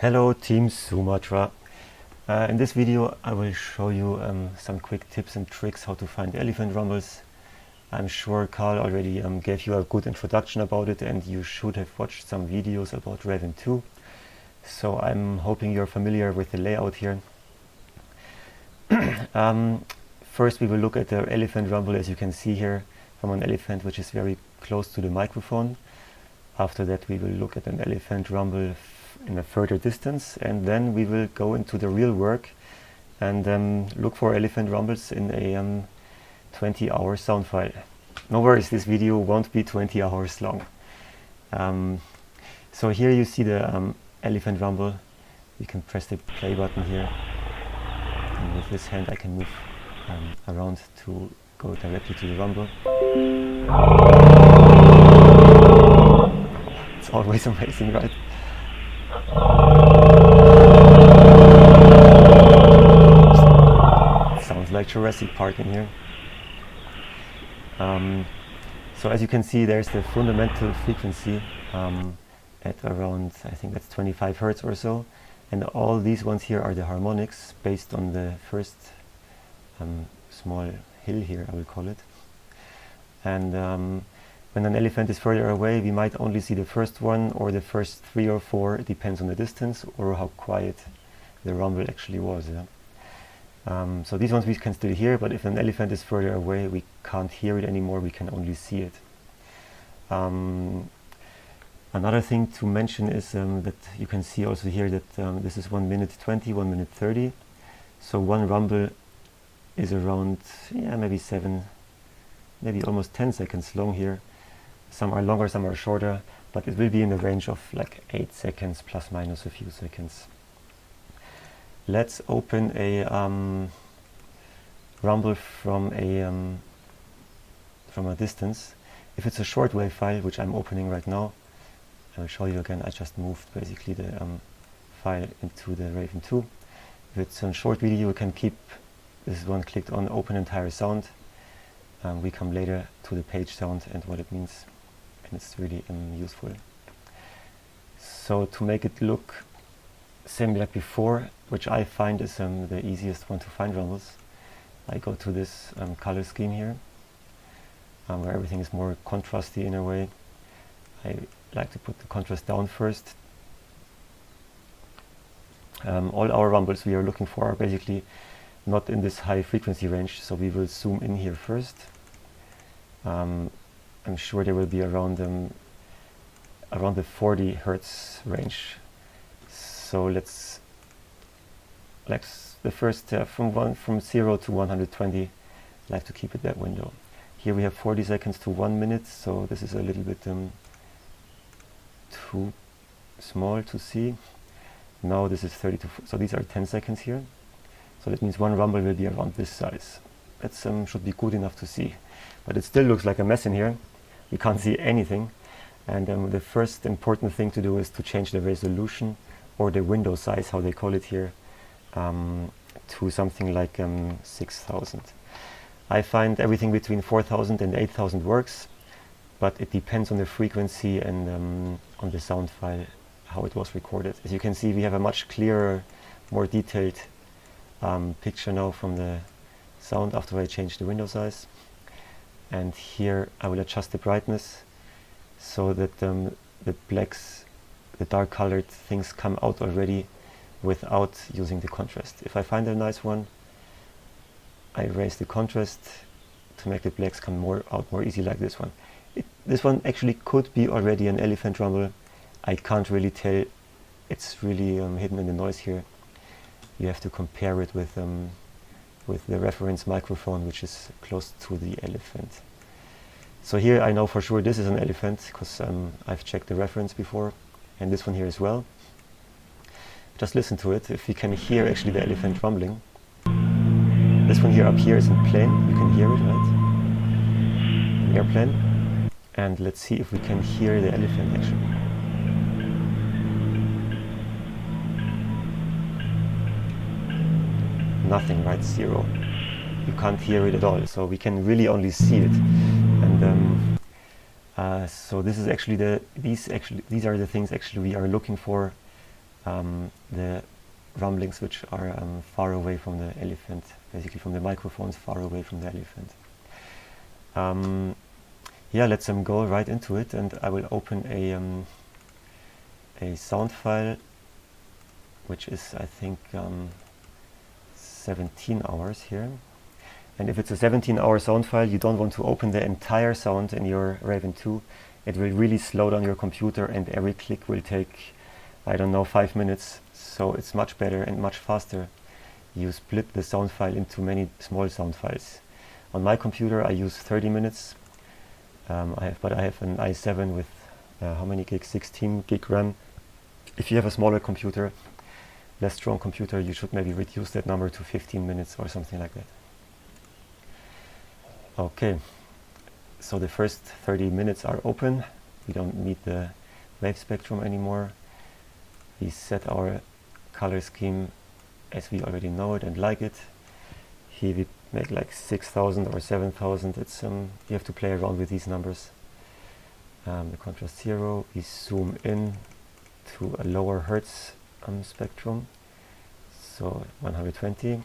Hello Team Sumatra. In this video I will show you some quick tips and tricks how to find elephant rumbles. I'm sure Carl already gave you a good introduction about it, and you should have watched some videos about Raven 2. So I'm hoping you're familiar with the layout here. First we will look at the elephant rumble, as you can see here, from an elephant which is very close to the microphone. After that we will look at an elephant rumble in a further distance, and then we will go into the real work and look for elephant rumbles in a 20-hour sound file. No worries, this video won't be 20 hours long. So here you see the elephant rumble. You can press the play button here, and with this hand I can move around to go directly to the rumble. It's always amazing, right? Sounds like Jurassic Park in here. So as you can see, there's the fundamental frequency at around, I think that's 25 Hertz or so, and all these ones here are the harmonics based on the first small hill here, I will call it. And when an elephant is further away, we might only see the first one or the first 3 or 4, it depends on the distance or how quiet the rumble actually was. Yeah? So these ones we can still hear, but if an elephant is further away, we can't hear it anymore, we can only see it. Another thing to mention is that you can see also here that this is 1 minute 20, 1 minute 30. So one rumble is around, maybe 7, maybe almost 10 seconds long here. Some are longer, some are shorter, but it will be in the range of like 8 seconds plus minus a few seconds. Let's open a rumble from a distance. If it's a shortwave file, which I'm opening right now, I will show you again. I just moved basically the file into the Raven 2. If it's a short video, you can keep this one clicked on open entire sound. We come later to the page sound and what it means, and it's really useful. So to make it look same like before, which I find is the easiest one to find rumbles, I go to this color scheme here, where everything is more contrasty in a way. I like to put the contrast down first. All our rumbles we are looking for are basically not in this high frequency range, so we will zoom in here first. I'm sure they will be around the 40 Hertz range. So let's the first from 0 to 120. I like to keep it that window. Here we have 40 seconds to 1 minute, so this is a little bit too small to see. Now this is 30 to so these are 10 seconds here. So that means one rumble will be around this size. That should be good enough to see. But it still looks like a mess in here. You can't see anything. And the first important thing to do is to change the resolution, or the window size, how they call it here, to something like 6000. I find everything between 4000 and 8000 works, but it depends on the frequency and on the sound file, how it was recorded. As you can see, we have a much clearer, more detailed picture now from the sound after I change the window size. And here I will adjust the brightness so that the blacks, the dark colored things come out already without using the contrast. If I find a nice one, I raise the contrast to make the blacks come out more easy, like this one. This one actually could be already an elephant rumble. I can't really tell. It's really hidden in the noise here. You have to compare it with the reference microphone, which is close to the elephant. So here I know for sure this is an elephant, because I've checked the reference before, and this one here as well. Just listen to it, if you can hear actually the elephant rumbling. This one here up here is in plane, you can hear it, right? In airplane. And let's see if we can hear the elephant actually. Nothing, right? Zero. You can't hear it at all, so we can really only see it. And so this is actually these are the things actually we are looking for the rumblings which are far away from the elephant, basically from the microphones far away from the elephant. Yeah, let's go right into it, and I will open a sound file which is, I think, 17 hours here. And if it's a 17-hour sound file, you don't want to open the entire sound in your Raven 2. It will really slow down your computer, and every click will take, I don't know, 5 minutes. So it's much better and much faster. You split the sound file into many small sound files. On my computer, I use 30 minutes. I have an i7 with how many gigs? 16 gig RAM. If you have a smaller computer, less strong computer, you should maybe reduce that number to 15 minutes or something like that. Okay, so the first 30 minutes are open. We don't need the wave spectrum anymore. We set our color scheme as we already know it and like it. Here we make like 6,000 or 7,000. It's you have to play around with these numbers. The contrast 0. We zoom in to a lower hertz spectrum, so 120,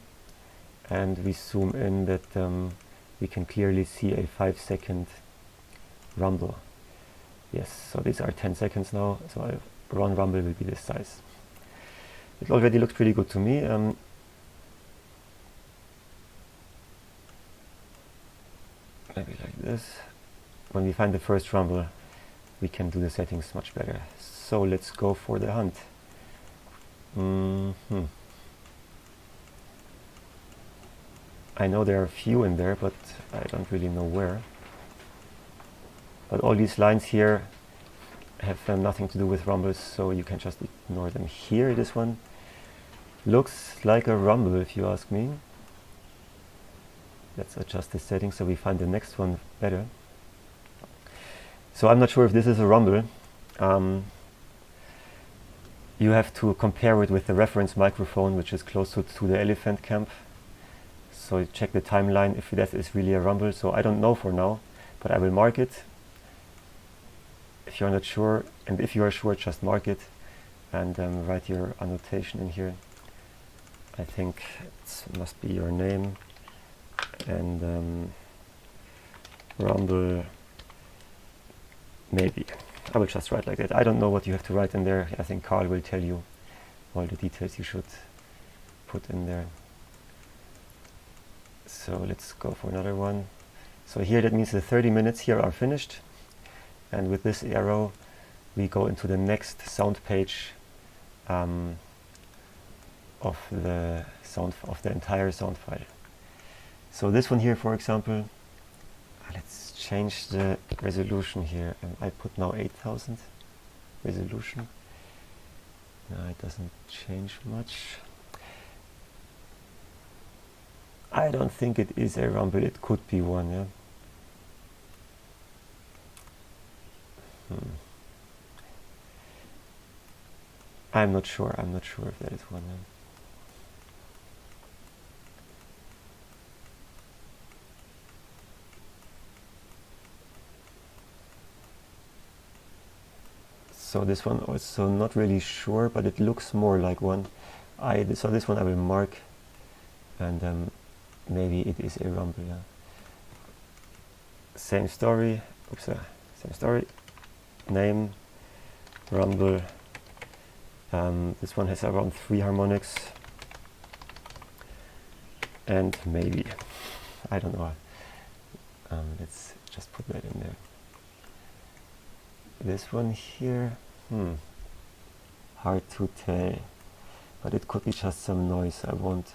and we zoom in that we can clearly see a 5-second rumble. Yes, so these are 10 seconds now, so one rumble will be this size. It already looks pretty good to me. Maybe like this. When we find the first rumble, we can do the settings much better. So let's go for the hunt. I know there are a few in there, but I don't really know where. But all these lines here have nothing to do with rumbles, so you can just ignore them. Here, this one looks like a rumble, if you ask me. Let's adjust the settings so we find the next one better. So I'm not sure if this is a rumble. You have to compare it with the reference microphone, which is closer to the elephant camp. So you check the timeline if that is really a rumble. So I don't know for now, but I will mark it. If you're not sure, and if you are sure, just mark it and write your annotation in here. I think it must be your name and rumble, maybe. I will just write like that. I don't know what you have to write in there. I think Carl will tell you all the details you should put in there. So let's go for another one. So here that means the 30 minutes here are finished, and with this arrow we go into the next sound page of the entire sound file. So this one here, for example, let's change the resolution here. I put now 8000 resolution. No, it doesn't change much. I don't think it is a rumble. It could be one, yeah. I'm not sure if that is one, yeah. So this one also not really sure, but it looks more like one. So this one I will mark, and maybe it is a rumble. Yeah. Same story. Same story. Name rumble. This one has around 3 harmonics, and maybe, I don't know. Let's just put that in there. This one here, hard to tell, but it could be just some noise. I won't.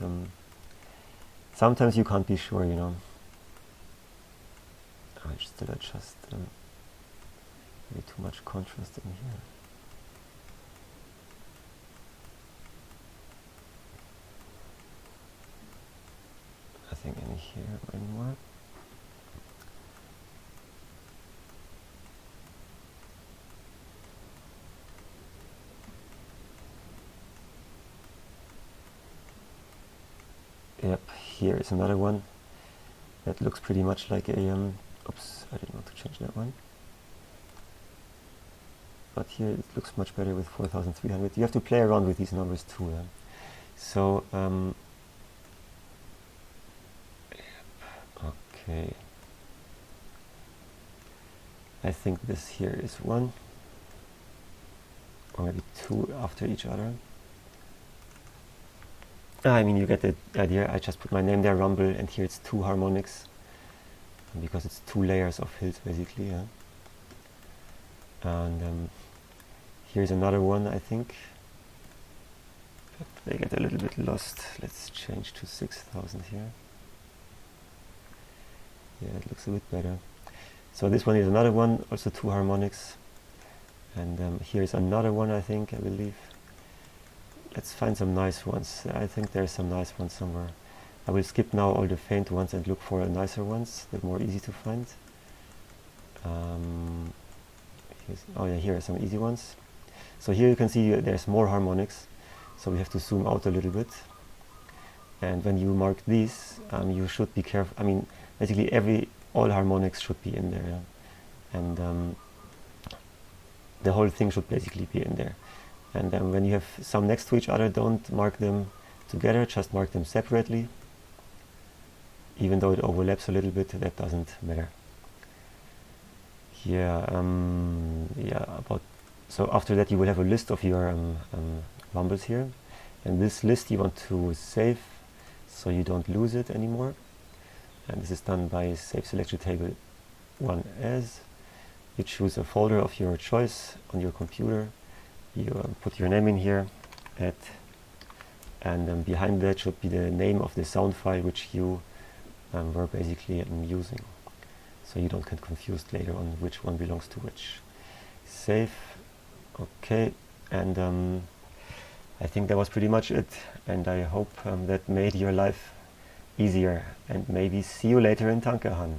Sometimes you can't be sure, you know. I still adjust maybe too much contrast in here. I think in here maybe more. Yep, here is another one that looks pretty much like a oops, I didn't want to change that one. but here it looks much better with 4300. You have to play around with these numbers too. Yeah? So, okay. I think this here is 1, or maybe 2 after each other. I mean, you get the idea. I just put my name there, rumble, and here it's 2 harmonics, because it's 2 layers of hills basically. Yeah? And here's another one, I think. They get a little bit lost. Let's change to 6000 here. Yeah, it looks a bit better. So this one is another one, also 2 harmonics. And here's another one, I think, I believe. Let's find some nice ones. I think there's some nice ones somewhere. I will skip now all the faint ones and look for nicer ones. They're more easy to find. Oh yeah, here are some easy ones. So here you can see there's more harmonics. So we have to zoom out a little bit. And when you mark these, you should be careful. I mean, basically all harmonics should be in there. Yeah? And the whole thing should basically be in there. And then when you have some next to each other, don't mark them together, just mark them separately. Even though it overlaps a little bit, that doesn't matter. Yeah, so after that you will have a list of your rumbles here. And this list you want to save so you don't lose it anymore. And this is done by save selection table 1 as. You choose a folder of your choice on your computer. You put your name in here, add, and behind that should be the name of the sound file which you were basically using. So you don't get confused later on which one belongs to which. Save, okay, and I think that was pretty much it. And I hope that made your life easier, and maybe see you later in Tankehan.